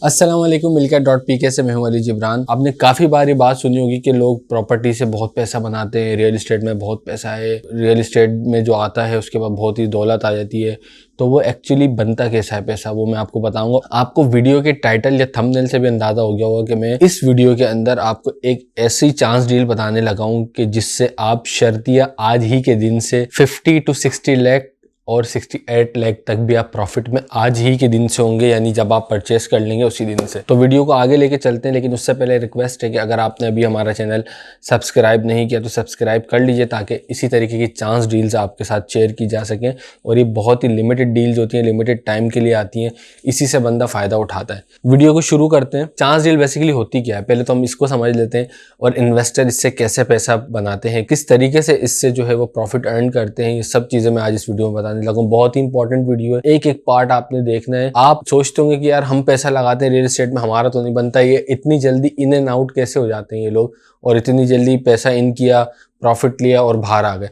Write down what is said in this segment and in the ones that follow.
अस्सलाम वालेकुम। मिलकर.pk से मैं हूं अली जिब्रान। आपने काफ़ी बार ये बात सुनी होगी कि लोग प्रॉपर्टी से बहुत पैसा बनाते हैं, रियल इस्टेट में बहुत पैसा है, रियल इस्टेट में जो आता है उसके बाद बहुत ही दौलत आ जाती है। तो वो एक्चुअली बनता कैसा है पैसा, वो मैं आपको बताऊंगा। आपको वीडियो के टाइटल या थंबनेल से भी अंदाज़ा हो गया होगा कि मैं इस वीडियो के अंदर आपको एक ऐसी चांस डील बताने लगा हूँ कि जिससे आप शर्तिया आज ही के दिन से 50 to 60 लाख और 68 लाख तक भी आप प्रॉफिट में आज ही के दिन से होंगे, यानी जब आप परचेस कर लेंगे उसी दिन से। तो वीडियो को आगे लेके चलते हैं, लेकिन उससे पहले रिक्वेस्ट है कि अगर आपने अभी हमारा चैनल सब्सक्राइब नहीं किया तो सब्सक्राइब कर लीजिए, ताकि इसी तरीके की चांस डील्स आपके साथ शेयर की जा सकें। और ये बहुत ही लिमिटेड डील्स होती हैं, लिमिटेड टाइम के लिए आती हैं, इसी से बंदा फ़ायदा उठाता है। वीडियो को शुरू करते हैं। चांस डील बेसिकली होती क्या है, पहले तो हम इसको समझ लेते हैं, और इन्वेस्टर इससे कैसे पैसा बनाते हैं, किस तरीके से इससे जो है वो प्रॉफिट अर्न करते हैं, ये सब चीज़ें मैं आज इस वीडियो में बताने लगा हूं। बहुत ही इंपॉर्टेंट वीडियो है, एक एक पार्ट आपने देखना है। आप सोचते होंगे कि यार हम पैसा लगाते हैं रियल एस्टेट में, हमारा तो नहीं बनता, ये इतनी जल्दी इन एंड आउट कैसे हो जाते हैं ये लोग, और इतनी जल्दी पैसा इन किया, प्रॉफिट लिया और बाहर आ गए।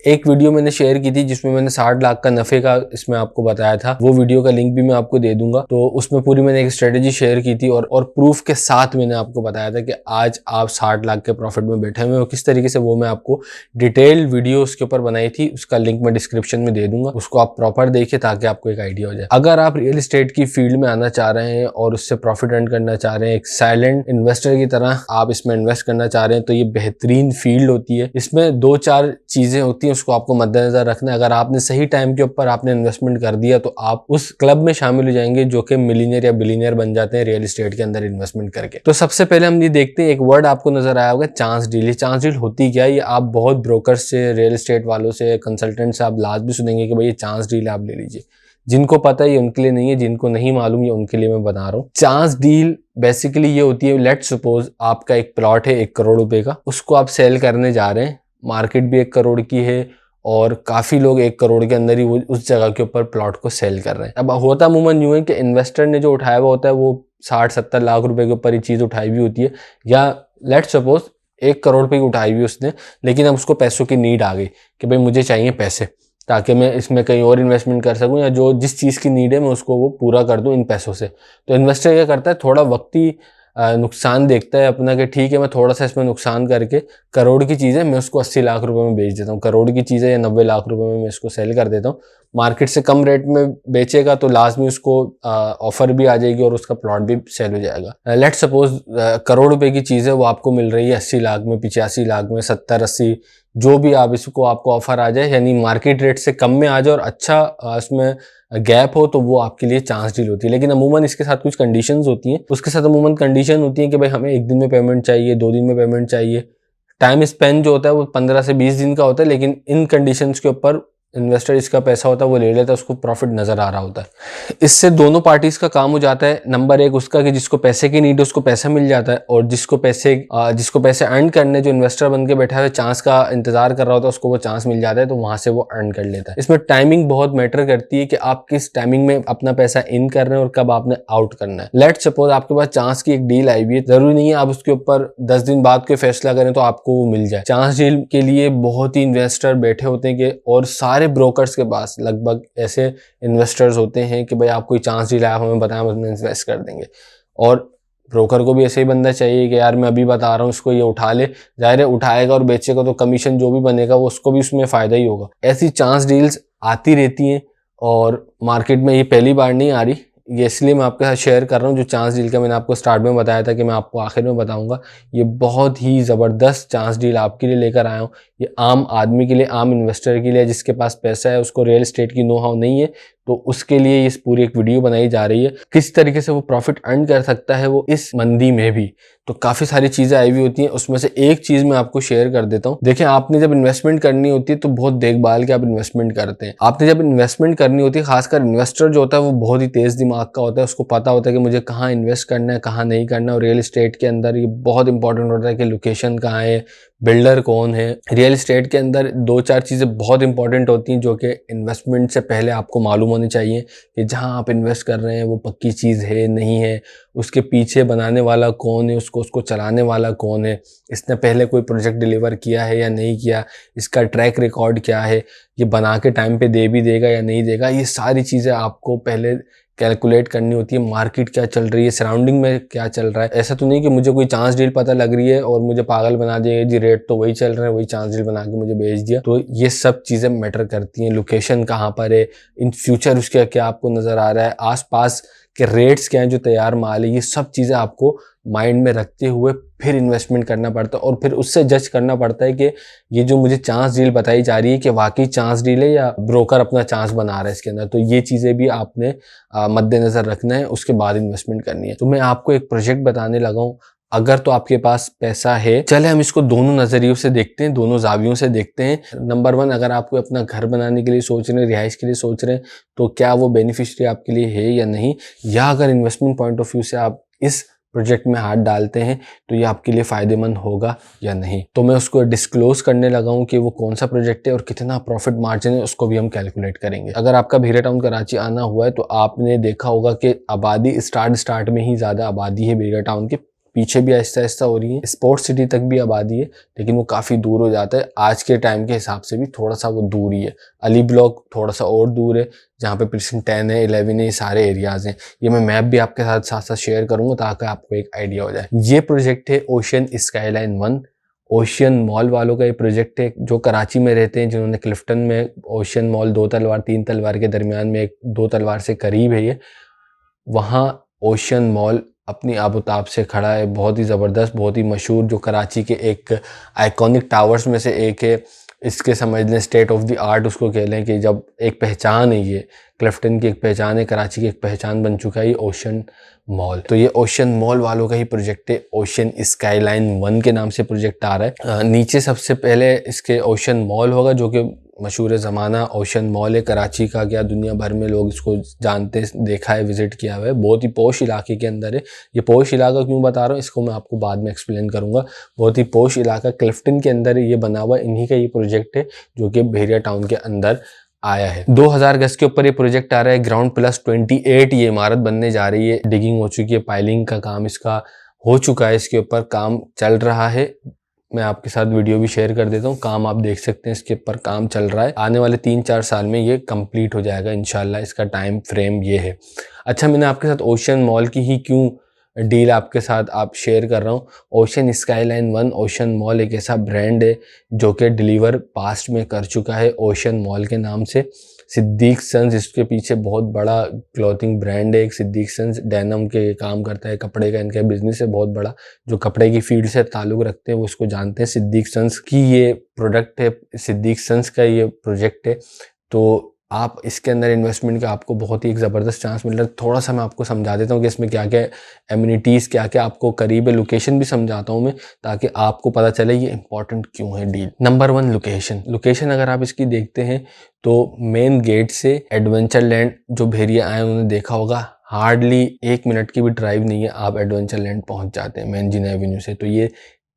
एक वीडियो मैंने शेयर की थी जिसमें मैंने 60 लाख का नफे का इसमें आपको बताया था, वो वीडियो का लिंक भी मैं आपको दे दूंगा। तो उसमें पूरी मैंने एक स्ट्रेटेजी शेयर की थी और प्रूफ के साथ मैंने आपको बताया था कि आज आप 60 लाख के प्रॉफिट में बैठे हुए हो किस तरीके से, वो मैं आपको डिटेल वीडियो उसके ऊपर बनाई थी, उसका लिंक मैं डिस्क्रिप्शन में दे दूंगा। उसको आप प्रॉपर देखिए ताकि आपको एक आइडिया हो जाए। अगर आप रियल एस्टेट की फील्ड में आना चाह रहे हैं और उससे प्रॉफिट अर्न करना चाह रहे हैं, एक साइलेंट इन्वेस्टर की तरह आप इसमें इन्वेस्ट करना चाह रहे हैं, तो ये बेहतरीन फील्ड होती है। इसमें 2-4 चीजें होती हैं, उसको आपको मद्देनजर रखना है। अगर आपने सही टाइम के ऊपर आपने इन्वेस्टमेंट कर दिया तो आप उस क्लब में शामिल हो जाएंगे जो कि मिलीनियर या बिलीनियर बन जाते हैं रियल एस्टेट के अंदर इन्वेस्टमेंट करके। तो सबसे पहले हम ये देखते हैं, एक वर्ड आपको नजर आया होगा, चांस डील। चांस डील होती क्या है, ये आप बहुत ब्रोकर्स से, रियल एस्टेट वालों से, कंसल्टेंट से आप लास्ट भी सुनेंगे कि भाई ये चांस डील आप ले लीजिए। जिनको पता है ये उनके लिए नहीं है, जिनको नहीं मालूम ये उनके लिए मैं बता रहा हूँ। चांस डील बेसिकली ये होती है, लेट्स सपोज आपका एक प्लॉट है 1 करोड़ रुपए का, उसको आप सेल करने जा रहे हैं, मार्केट भी 1 करोड़ की है और काफ़ी लोग 1 करोड़ के अंदर ही वो उस जगह के ऊपर प्लॉट को सेल कर रहे हैं। अब होता अमूमन यूं है कि इन्वेस्टर ने जो उठाया हुआ होता है वो 60-70 लाख रुपए के ऊपर ही चीज़ उठाई हुई होती है, या लेट्स सपोज 1 करोड़ रुपए की उठाई हुई उसने, लेकिन अब उसको पैसों की नीड आ गई कि भाई मुझे चाहिए पैसे ताकि मैं इसमें कहीं और इन्वेस्टमेंट कर सकूं, या जो जिस चीज़ की नीड है मैं उसको वो पूरा कर दूं इन पैसों से। तो इन्वेस्टर क्या करता है, थोड़ा वक्ती नुकसान देखता है अपना कि ठीक है मैं थोड़ा सा इसमें नुकसान करके करोड़ की चीज़ है मैं उसको 80 लाख रुपए में बेच देता हूँ, करोड़ की चीज़ है या 90 लाख रुपए में मैं इसको सेल कर देता हूँ। मार्केट से कम रेट में बेचेगा तो लाजमी उसको ऑफर भी आ जाएगी और उसका प्लॉट भी सेल हो जाएगा। लेट्स सपोज करोड़ रुपए की चीज़ है वो आपको मिल रही है 80 लाख में, 85 लाख में, 70-80, जो भी आप इसको आपको ऑफर आ जाए, यानी मार्केट रेट से कम में आ जाए और अच्छा इसमें गैप हो, तो वो आपके लिए चांस डील होती है। लेकिन अमूमन इसके साथ कुछ कंडीशंस होती हैं, उसके साथ अमूमन कंडीशन होती है कि भाई हमें 1 दिन में पेमेंट चाहिए, 2 दिन में पेमेंट चाहिए। टाइम स्पेन जो होता है वो 15 से 20 दिन का होता है, लेकिन इन कंडीशंस के ऊपर इन्वेस्टर इसका पैसा होता है वो ले लेता है, उसको प्रॉफिट नजर आ रहा होता है। इससे दोनों पार्टीज का काम हो जाता है। नंबर 1 उसका कि जिसको पैसे की नीड है उसको पैसा मिल जाता है, और जिसको पैसे अर्न करने, जो इन्वेस्टर बन के बैठा है चांस का इंतजार कर रहा होता है, उसको वो चांस मिल जाता है, तो वहां से वो अर्न कर लेता है। इसमें टाइमिंग बहुत मैटर करती है कि आप किस टाइमिंग में अपना पैसा इन कर रहे हैं और कब आपने आउट करना है। लेट्स सपोज आपके पास चांस की एक डील आई हुई है, जरूरी नहीं है आप उसके ऊपर 10 दिन बाद कोई फैसला करें तो आपको वो मिल जाए। चांस डील के लिए बहुत ही इन्वेस्टर बैठे होते हैं कि, और सारे ब्रोकर्स के पास लगभग ऐसे इन्वेस्टर्स होते हैं कि भाई आप कोई चांस डील आया हमें बताया, हम इन्वेस्ट कर देंगे। और ब्रोकर को भी ऐसे ही बंदा चाहिए कि यार मैं अभी बता रहा हूँ इसको ये उठा ले, जाहिर है उठाएगा और बेचेगा तो कमीशन जो भी बनेगा वो उसको भी उसमें फायदा ही होगा। ऐसी चांस डील्स आती रहती हैं और मार्केट में ये पहली बार नहीं आ रही, ये इसलिए मैं आपके साथ शेयर कर रहा हूँ। जो चांस डील का मैंने आपको स्टार्ट में बताया था कि मैं आपको आखिर में बताऊंगा, ये बहुत ही ज़बरदस्त चांस डील आपके लिए लेकर आया हूँ। ये आम आदमी के लिए, आम इन्वेस्टर के लिए, जिसके पास पैसा है, उसको रियल एस्टेट की नो हाउ नहीं है, तो उसके लिए इस पूरी एक वीडियो बनाई जा रही है। किस तरीके से वो प्रॉफिट अर्न कर सकता है वो इस मंदी में भी। तो काफ़ी सारी चीज़ें आई हुई होती हैं, उसमें से एक चीज़ मैं आपको शेयर कर देता हूँ। देखिए, आपने जब इन्वेस्टमेंट करनी होती है तो बहुत देखभाल के आप इन्वेस्टमेंट करते हैं। आपने जब इन्वेस्टमेंट करनी होती है, खासकर इन्वेस्टर जो होता है वो बहुत ही तेज़ दिमाग का होता है, उसको पता होता है कि मुझे कहाँ इन्वेस्ट करना है, कहाँ नहीं करना। और रियल एस्टेट के अंदर ये बहुत इंपॉर्टेंट होता है कि लोकेशन कहाँ है, बिल्डर कौन है। रियल एस्टेट के अंदर 2-4 चीज़ें बहुत इंपॉर्टेंट होती हैं जो कि इन्वेस्टमेंट से पहले आपको मालूम होनी चाहिए कि जहां आप इन्वेस्ट कर रहे हैं वो पक्की चीज़ है नहीं है, उसके पीछे बनाने वाला कौन है, उसको चलाने वाला कौन है, इसने पहले कोई प्रोजेक्ट डिलीवर किया है या नहीं किया, इसका ट्रैक रिकॉर्ड क्या है, ये बना के टाइम पे दे भी देगा या नहीं देगा। ये सारी चीज़ें आपको पहले कैलकुलेट करनी होती है, मार्केट क्या चल रही है, सराउंडिंग में क्या चल रहा है। ऐसा तो नहीं कि मुझे कोई चांस डील पता लग रही है और मुझे पागल बना दिया जी, रेट तो वही चल रहा है, वही चांस डील बना के मुझे भेज दिया। तो ये सब चीज़ें मैटर करती हैं। लोकेशन कहाँ पर है, इन फ्यूचर उसका क्या आपको नज़र आ रहा है, आसपास के रेट्स क्या हैं, जो तैयार माल है, ये सब चीज़ें आपको माइंड में रखते हुए फिर इन्वेस्टमेंट करना पड़ता है और फिर उससे जज करना पड़ता है कि ये जो मुझे चांस डील बताई जा रही है कि वाकई चांस डील है या ब्रोकर अपना चांस बना रहा है इसके अंदर। तो ये चीज़ें भी आपने मद्देनजर रखना है, उसके बाद इन्वेस्टमेंट करनी है। तो मैं आपको एक प्रोजेक्ट बताने लगा हूँ। अगर तो आपके पास पैसा है, चले हम इसको दोनों नज़रियों से देखते हैं, दोनों जावियों से देखते हैं। नंबर 1, अगर आपको अपना घर बनाने के लिए सोच रहे हैं, रिहाइश के लिए सोच रहे हैं, तो क्या वो बेनिफिशियरी आपके लिए है या नहीं, या अगर इन्वेस्टमेंट पॉइंट ऑफ व्यू से आप इस प्रोजेक्ट में हाथ डालते हैं तो ये आपके लिए फ़ायदेमंद होगा या नहीं। तो मैं उसको डिस्क्लोज करने लगा हूँ कि वो कौन सा प्रोजेक्ट है और कितना प्रॉफिट मार्जिन है, उसको भी हम कैलकुलेट करेंगे। अगर आपका भेरिया टाउन कराची आना हुआ है तो आपने देखा होगा कि आबादी स्टार्ट में ही ज़्यादा आबादी है भेरिया टाउन के, पीछे भी आहिस्ता आहिस्ता हो रही है। स्पोर्ट्स सिटी तक भी आबादी है, लेकिन वो काफ़ी दूर हो जाता है। आज के टाइम के हिसाब से भी थोड़ा सा वो दूर ही है। अली ब्लॉक थोड़ा सा और दूर है, जहाँ पे प्रिसिंग 10 है, 11 है, ये सारे एरियाज़ हैं। ये मैं मैप भी आपके साथ साथ शेयर करूँगा ताकि आपको एक आइडिया हो जाए। ये प्रोजेक्ट है ओशियन स्काईलाइन 1। ओशियन मॉल वालों का ये प्रोजेक्ट है, जो कराची में रहते हैं, जिन्होंने क्लिफ्टन में ओशियन मॉल 2 तलवार 3 तलवार के दरमियान में, 2 तलवार से करीब है ये, वहाँ ओशियन मॉल अपनी आबोताब से खड़ा है। बहुत ही ज़बरदस्त, बहुत ही मशहूर, जो कराची के एक आइकॉनिक टावर्स में से एक है। इसके समझ लें स्टेट ऑफ द आर्ट उसको कह लें कि जब एक पहचान है, ये क्लिफ्टन की एक पहचान है, कराची की एक पहचान बन चुका है ये ओशियन मॉल। तो ये ओशियन मॉल वालों का ही प्रोजेक्ट है। ओशियन स्काईलाइन 1 के नाम से प्रोजेक्ट आ रहा है। नीचे सबसे पहले इसके ओशियन मॉल होगा, जो कि मशहूर ज़माना ओशियन मॉल है। कराची का क्या, दुनिया भर में लोग इसको जानते, देखा है, विजिट किया हुआ है। बहुत ही पॉश इलाके के अंदर है। ये पॉश इलाका क्यों बता रहा हूँ, इसको मैं आपको बाद में एक्सप्लेन करूँगा। बहुत ही पॉश इलाका क्लिफ्टन के अंदर ये बना हुआ, इन्हीं का ये प्रोजेक्ट है जो कि भेरिया टाउन के अंदर आया है। 2000 गज के ऊपर ये प्रोजेक्ट आ रहा है। ग्राउंड प्लस 28 ये इमारत बनने जा रही है। डिगिंग हो चुकी है, पाइलिंग का काम इसका हो चुका है, इसके ऊपर काम चल रहा है। मैं आपके साथ वीडियो भी शेयर कर देता हूँ, काम आप देख सकते हैं, इसके ऊपर काम चल रहा है। आने वाले 3-4 साल में ये कंप्लीट हो जाएगा इंशाल्लाह, इसका टाइम फ्रेम ये है। अच्छा, मैंने आपके साथ ओशियन मॉल की ही क्यों डील आपके साथ आप शेयर कर रहा हूँ। ओशियन स्काईलाइन 1 ओशियन मॉल एक ऐसा ब्रांड है जो कि डिलीवर पास्ट में कर चुका है ओशियन मॉल के नाम से। सिद्दीक सन्स इसके पीछे बहुत बड़ा क्लॉथिंग ब्रांड है। एक सिद्दीक सन्स डेनिम के काम करता है, कपड़े का इनका बिजनेस है बहुत बड़ा। जो कपड़े की फील्ड से ताल्लुक़ रखते हैं वो इसको जानते हैं। सिद्दीक सन्स की ये प्रोडक्ट है, सिद्दीक सन्स का ये प्रोजेक्ट है। तो आप इसके अंदर इन्वेस्टमेंट का आपको बहुत ही एक ज़बरदस्त चांस मिल रहा है। थोड़ा सा मैं आपको समझा देता हूँ कि इसमें क्या क्या एमिनिटीज़, क्या क्या आपको करीब है। लोकेशन भी समझाता हूँ मैं, ताकि आपको पता चले ये इंपॉर्टेंट क्यों है डील। नंबर 1 लोकेशन अगर आप इसकी देखते हैं तो मेन गेट से एडवेंचर लैंड, जो भेरिया आए उन्होंने देखा होगा, हार्डली 1 मिनट की भी ड्राइव नहीं है, आप एडवेंचर लैंड पहुँच जाते हैं मेन जिन एवेन्यू से। तो ये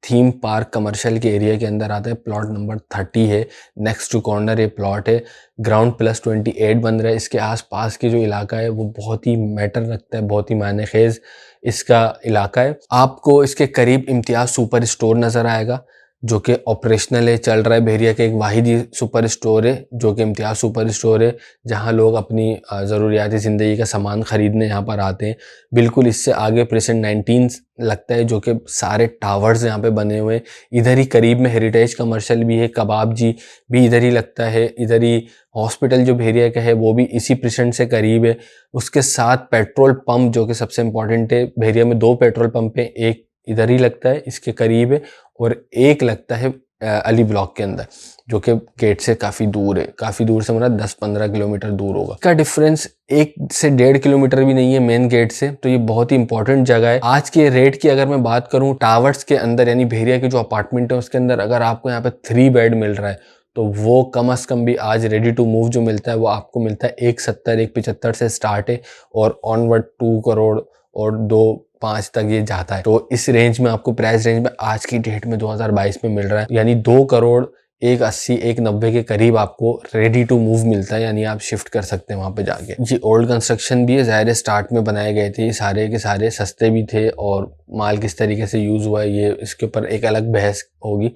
थीम पार्क कमर्शियल के एरिया के अंदर आता है। प्लॉट नंबर 30 है, नेक्स्ट टू कॉर्नर ये प्लॉट है। ग्राउंड प्लस 28 बन रहा है। इसके आसपास के जो इलाका है वो बहुत ही मैटर रखता है, बहुत ही मायने खेज इसका इलाका है। आपको इसके करीब इम्तियाज़ सुपर स्टोर नज़र आएगा, जो कि ऑपरेशनल है, चल रहा है। भेरिया का एक वाहिद ही सुपर स्टोर है जो कि इम्तियाज़ सुपर स्टोर है, जहां लोग अपनी ज़रूरियाती ज़िंदगी का सामान ख़रीदने यहाँ पर आते हैं। बिल्कुल इससे आगे प्रेजेंट 19 लगता है, जो कि सारे टावर्स यहाँ पे बने हुए हैं। इधर ही करीब में हेरिटेज कमर्शियल भी है, कबाब जी भी इधर ही लगता है। इधर ही हॉस्पिटल जो भेरिया का है वो भी इसी प्रेजेंट से करीब है। उसके साथ पेट्रोल पंप, जो कि सबसे इम्पॉर्टेंट है, भेरिया में 2 पेट्रोल पंप है, एक इधर ही लगता है इसके करीब है और एक लगता है अली ब्लॉक के अंदर, जो कि गेट से काफ़ी दूर है। काफ़ी दूर से मतलब 10-15 किलोमीटर दूर होगा। इसका डिफरेंस 1 से 1.5 किलोमीटर भी नहीं है मेन गेट से। तो ये बहुत ही इंपॉर्टेंट जगह है। आज के रेट की अगर मैं बात करूँ, टावर्स के अंदर यानी भेरिया के जो अपार्टमेंट है उसके अंदर अगर आपको यहाँ पे 3 बेड मिल रहा है तो वो कम से कम भी आज रेडी टू मूव जो मिलता है वो आपको मिलता है 170-175 से स्टार्ट है और ऑनवर्ड 2 करोड़ और 2.5 तक ये जाता है। तो इस रेंज में आपको प्राइस रेंज में आज की डेट में 2022 में मिल रहा है, यानी 2 करोड़ 180-190 के करीब आपको रेडी टू मूव मिलता है, यानी आप शिफ्ट कर सकते हैं वहाँ पे जाके। ये ओल्ड कंस्ट्रक्शन भी है, ज़ाहिर स्टार्ट में बनाए गए थे, ये सारे के सारे सस्ते भी थे और माल किस तरीके से यूज़ हुआ है ये इसके ऊपर एक अलग बहस होगी।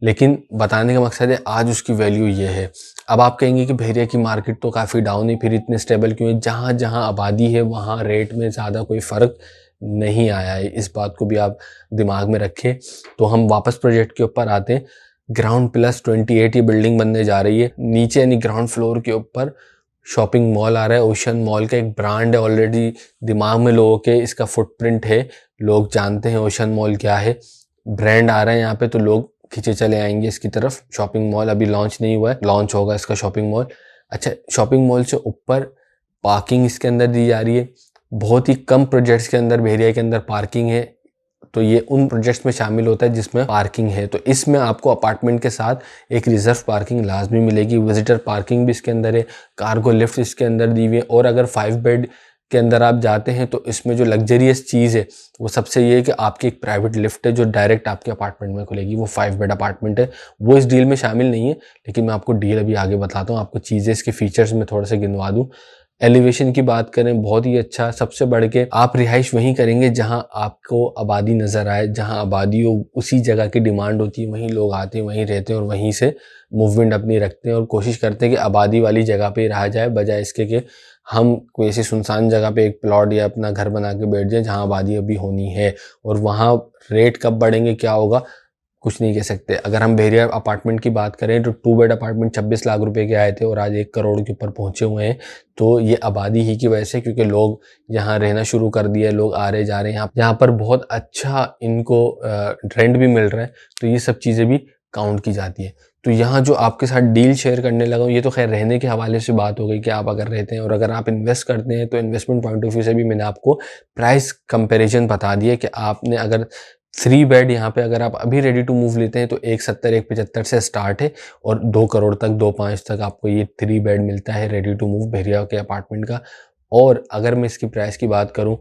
लेकिन बताने का मकसद है आज उसकी वैल्यू ये है। अब आप कहेंगे कि भेड़िया की मार्केट तो काफ़ी डाउन है, फिर इतने स्टेबल क्यों है? जहाँ जहाँ आबादी है वहाँ रेट में ज़्यादा कोई फ़र्क नहीं आया है, इस बात को भी आप दिमाग में रखें। तो हम वापस प्रोजेक्ट के ऊपर आते हैं। ग्राउंड प्लस 28 ये बिल्डिंग बनने जा रही है। नीचे यानी ग्राउंड फ्लोर के ऊपर शॉपिंग मॉल आ रहा है। ओशन मॉल का एक ब्रांड है ऑलरेडी दिमाग में लोगों के, इसका फुटप्रिंट है, लोग जानते हैं ओशन मॉल क्या है। ब्रांड आ रहा है यहाँ पे तो लोग खींचे चले आएंगे इसकी तरफ। शॉपिंग मॉल अभी लॉन्च नहीं हुआ है, लॉन्च होगा इसका शॉपिंग मॉल। अच्छा, शॉपिंग मॉल से ऊपर पार्किंग इसके अंदर दी जा रही है। बहुत ही कम प्रोजेक्ट्स के अंदर भेड़िया के अंदर पार्किंग है, तो ये उन प्रोजेक्ट्स में शामिल होता है जिसमें पार्किंग है। तो इसमें आपको अपार्टमेंट के साथ एक रिजर्व पार्किंग लाजमी मिलेगी। विजिटर पार्किंग भी इसके अंदर है, कार्गो लिफ्ट इसके अंदर दी हुई है। और अगर 5 बेड के अंदर आप जाते हैं तो इसमें जो लग्जरियस चीज़ है वो सबसे ये है कि आपकी एक प्राइवेट लिफ्ट है जो डायरेक्ट आपके अपार्टमेंट में खुलेगी। वो 5 बेड अपार्टमेंट है, वो इस डील में शामिल नहीं है, लेकिन मैं आपको डील अभी आगे बताता हूँ। आपको चीज़ें इसके फीचर्स में थोड़ा सा गिनवा दूँ। एलिवेशन की बात करें, बहुत ही अच्छा। सबसे बढ़ के आप रिहाइश वहीं करेंगे जहां आपको आबादी नज़र आए, जहां आबादी हो उसी जगह की डिमांड होती है, वहीं लोग आते हैं, वहीं रहते हैं और वहीं से मूवमेंट अपनी रखते हैं और कोशिश करते हैं कि आबादी वाली जगह पे ही रहा जाए, बजाय इसके कि हम कोई ऐसी सुनसान जगह पे एक प्लॉट या अपना घर बना के बैठ जाए जहाँ आबादी अभी होनी है। और वहाँ रेट कब बढ़ेंगे, क्या होगा, कुछ नहीं कह सकते। अगर हम भेड़िया अपार्टमेंट की बात करें तो 2 बेड अपार्टमेंट 26 लाख रुपए के आए थे और आज 1 करोड़ के ऊपर पहुंचे हुए हैं। तो ये आबादी ही की वजह से, क्योंकि लोग यहाँ रहना शुरू कर दिया, लोग आ रहे जा रहे हैं यहाँ पर बहुत अच्छा इनको रेंट भी मिल रहा है। तो ये सब चीज़ें भी काउंट की जाती है। तो यहाँ जो आपके साथ डील शेयर करने लगा हूँ, ये तो खैर रहने के हवाले से बात हो गई कि आप अगर रहते हैं, और अगर आप इन्वेस्ट करते हैं तो इन्वेस्टमेंट पॉइंट ऑफ व्यू से भी मैंने आपको प्राइस कंपैरिजन बता दिया कि आपने अगर 3 बेड यहाँ पे अगर आप अभी रेडी टू मूव लेते हैं तो 170 175 से स्टार्ट है और 2 करोड़ तक 2.5 तक आपको ये 3 बेड मिलता है रेडी टू मूव भेड़िया के अपार्टमेंट का। और अगर मैं इसकी प्राइस की बात करूं,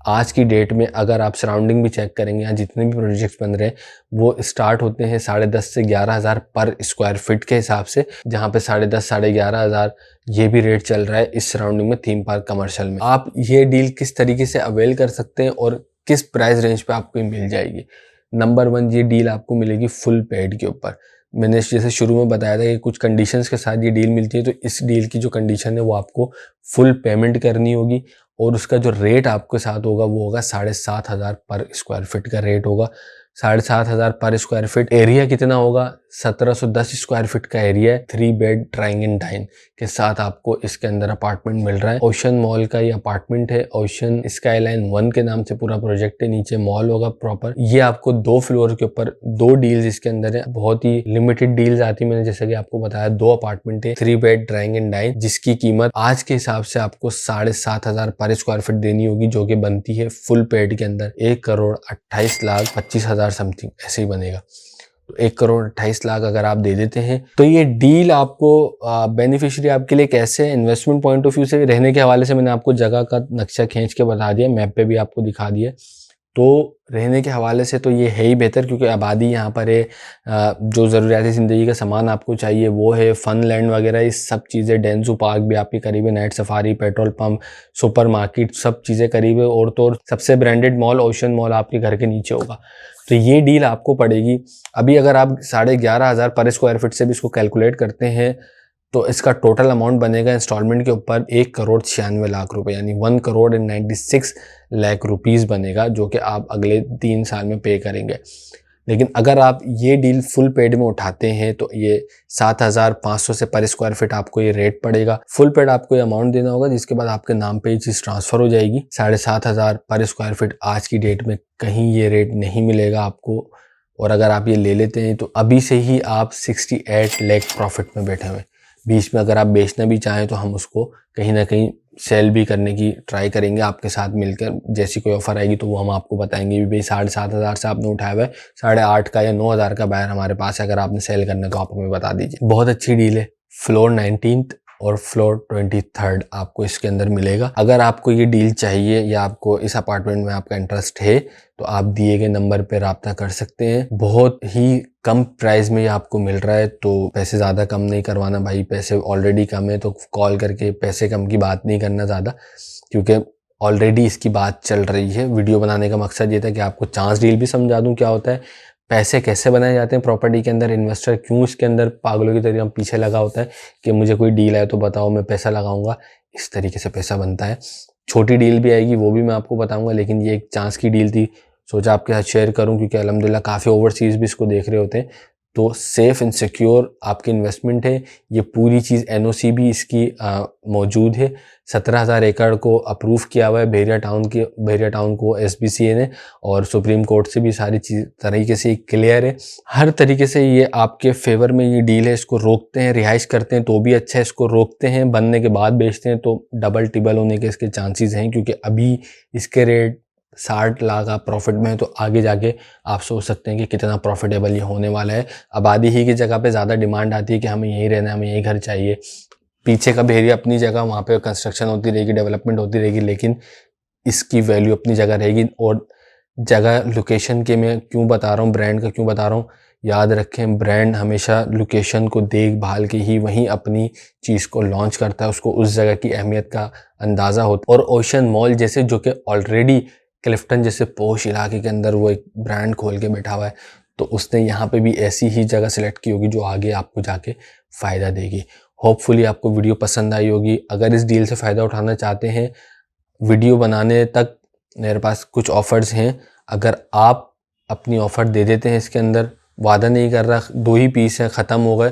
आज की डेट में अगर आप सराउंडिंग भी चेक करेंगे, यहाँ जितने भी प्रोजेक्ट्स बन रहे हैं वो स्टार्ट होते हैं 10.5 से 11,000 पर स्क्वायर फीट के हिसाब से, जहाँ पे 10.5 साढ़े 11,000 ये भी रेट चल रहा है इस सराउंडिंग में थीम पार्क कमर्शियल में। आप ये डील किस तरीके से अवेल कर सकते हैं और किस प्राइस रेंज पे आपको मिल जाएगी? नंबर 1, ये डील आपको मिलेगी फुल पेड के ऊपर। मैंने जैसे शुरू में बताया था कि कुछ कंडीशंस के साथ ये डील मिलती है, तो इस डील की जो कंडीशन है वो आपको फुल पेमेंट करनी होगी और उसका जो रेट आपके साथ होगा वो होगा 7,500 पर स्क्वायर फीट का रेट होगा। 7,500 पर स्क्वायर फीट। एरिया कितना होगा? 1710 स्क्वायर फीट का एरिया है। 3 बेड ड्राइंग एंड डाइन के साथ आपको इसके अंदर अपार्टमेंट मिल रहा है। ओशन मॉल का ये अपार्टमेंट है, ओशन स्काईलाइन 1 के नाम से पूरा प्रोजेक्ट है। नीचे मॉल होगा प्रॉपर। ये आपको 2 फ्लोर के ऊपर 2 डील्स इसके अंदर है, बहुत ही लिमिटेड डील्स आती है। मैंने जैसा कि आपको बताया 2 अपार्टमेंट है, 3 बेड ड्राइंग एंड डाइन, जिसकी कीमत आज के हिसाब से आपको 7,500 पर स्क्वायर फीट देनी होगी, जो कि बनती है फुल पेड के अंदर 1,28,25,000 समथिंग, ऐसे ही बनेगा। तो 1,28,00,000 अगर आप दे देते हैं तो ये डील आपको बेनिफिशियरी आपके लिए कैसे है? इन्वेस्टमेंट पॉइंट ऑफ व्यू से, रहने के हवाले से मैंने आपको जगह का नक्शा खींच के बता दिया, मैप पे भी आपको दिखा दिया। तो रहने के हवाले से तो ये है ही बेहतर, क्योंकि आबादी यहाँ पर है। जो ज़रूरियाती ज़िंदगी का सामान आपको चाहिए वो है, फन लैंड वगैरह ये सब चीज़ें, डेंजू पार्क भी आपके करीब है, night safari, petrol pump, super market, सब चीज़ें करीब है। और तो और सबसे ब्रांडेड मॉल ओशन मॉल आपके घर के नीचे होगा। तो ये डील आपको पड़ेगी अभी, अगर आप 11,500 पर स्क्वायर फीट से भी इसको कैलकुलेट करते हैं तो इसका टोटल अमाउंट बनेगा इंस्टॉलमेंट के ऊपर 1,96,00,000 रुपए, यानी 1,96,00,000 रुपीज़ बनेगा, जो कि आप अगले 3 साल में पे करेंगे। लेकिन अगर आप ये डील फुल पेड में उठाते हैं तो ये 7,500 से पर स्क्वायर फीट आपको ये रेट पड़ेगा। फुल पेड आपको ये अमाउंट देना होगा, जिसके बाद आपके नाम पे ये चीज़ ट्रांसफ़र हो जाएगी। 7,500 पर स्क्वायर फीट आज की डेट में कहीं ये रेट नहीं मिलेगा आपको। और अगर आप ये ले लेते हैं तो अभी से ही आप 68 लाख प्रॉफिट में बैठे हुए। बीच में अगर आप बेचना भी चाहें तो हम उसको कहीं ना कहीं सेल भी करने की ट्राई करेंगे आपके साथ मिलकर। जैसी कोई ऑफर आएगी तो वो हम आपको बताएंगे भी भाई 7,500 से आपने उठाया हुआ है, 8,500 का या 9,000 का बायर हमारे पास है, अगर आपने सेल करना तो आप हमें बता दीजिए। बहुत अच्छी डील है। फ्लोर 19th और फ्लोर 23rd आपको इसके अंदर मिलेगा। अगर आपको ये डील चाहिए या आपको इस अपार्टमेंट में आपका इंटरेस्ट है तो आप दिए गए नंबर पे राब्ता कर सकते हैं। बहुत ही कम प्राइस में ये आपको मिल रहा है, तो पैसे ज़्यादा कम नहीं करवाना भाई, पैसे ऑलरेडी कम है तो कॉल करके पैसे कम की बात नहीं करना ज़्यादा, क्योंकि ऑलरेडी इसकी बात चल रही है। वीडियो बनाने का मकसद ये था कि आपको चांस डील भी समझा दूं क्या होता है, पैसे कैसे बनाए जाते हैं प्रॉपर्टी के अंदर, इन्वेस्टर क्यों इसके अंदर पागलों की तरह पीछे लगा होता है कि मुझे कोई डील आए तो बताओ मैं पैसा लगाऊंगा। इस तरीके से पैसा बनता है। छोटी डील भी आएगी, वो भी मैं आपको बताऊंगा, लेकिन ये एक चांस की डील थी, सोचा आपके साथ शेयर करूं, क्योंकि अल्हम्दुलिल्लाह काफ़ी ओवरसीज़ भी इसको देख रहे होते हैं। तो सेफ़ एंड सिक्योर आपकी इन्वेस्टमेंट है। ये पूरी चीज़ एनओसी भी इसकी मौजूद है। 17,000 एकड़ को अप्रूव किया हुआ है बहरिया टाउन को एसबीसीए ने, और सुप्रीम कोर्ट से भी सारी चीज़ तरीके से क्लियर है। हर तरीके से ये आपके फेवर में ये डील है। इसको रोकते हैं, रिहाइश करते हैं तो भी अच्छा है, इसको रोकते हैं बनने के बाद बेचते हैं तो डबल टिबल होने के इसके चांसेस हैं, क्योंकि अभी इसके रेट 60 लाख आप प्रॉफिट में है, तो आगे जाके आप सोच सकते हैं कि कितना प्रॉफिटेबल ये होने वाला है। आबादी ही की जगह पे ज़्यादा डिमांड आती है कि हमें यहीं रहना है, हमें यही घर चाहिए। पीछे का बहरिया अपनी जगह, वहाँ पे कंस्ट्रक्शन होती रहेगी, डेवलपमेंट होती रहेगी, लेकिन इसकी वैल्यू अपनी जगह रहेगी। और जगह लोकेशन के मैं क्यों बता रहा हूँ, ब्रांड का क्यों बता रहा हूँ, याद रखें ब्रांड हमेशा लोकेशन को देखभाल के ही वहीं अपनी चीज़ को लॉन्च करता है, उसको उस जगह की अहमियत का अंदाज़ा होता है। और ओशन मॉल जैसे, जो कि ऑलरेडी क्लिफ्टन जैसे पोश इलाके के अंदर वो एक ब्रांड खोल के बैठा हुआ है, तो उसने यहाँ पे भी ऐसी ही जगह सेलेक्ट की होगी जो आगे आपको जाके फ़ायदा देगी। होपफुली आपको वीडियो पसंद आई होगी। अगर इस डील से फ़ायदा उठाना चाहते हैं, वीडियो बनाने तक मेरे पास कुछ ऑफ़र्स हैं। अगर आप अपनी ऑफ़र दे देते हैं इसके अंदर, वादा नहीं कर रहा 2 ही पीस हैं ख़त्म हो गए,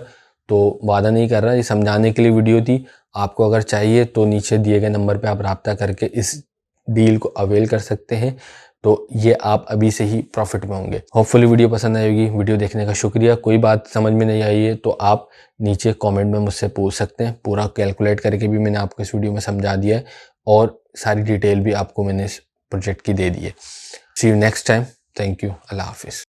तो वादा नहीं कर रहा, ये समझाने के लिए वीडियो थी। आपको अगर चाहिए तो नीचे दिए गए नंबर पे आप रब्ता करके इस डील को अवेल कर सकते हैं, तो ये आप अभी से ही प्रॉफिट में होंगे। होपफुली वीडियो पसंद आएगी। वीडियो देखने का शुक्रिया। कोई बात समझ में नहीं आई है तो आप नीचे कमेंट में मुझसे पूछ सकते हैं। पूरा कैलकुलेट करके भी मैंने आपको इस वीडियो में समझा दिया है, और सारी डिटेल भी आपको मैंने इस प्रोजेक्ट की दे दी है। See you next time. Thank you. अल्लाह हाफिज़।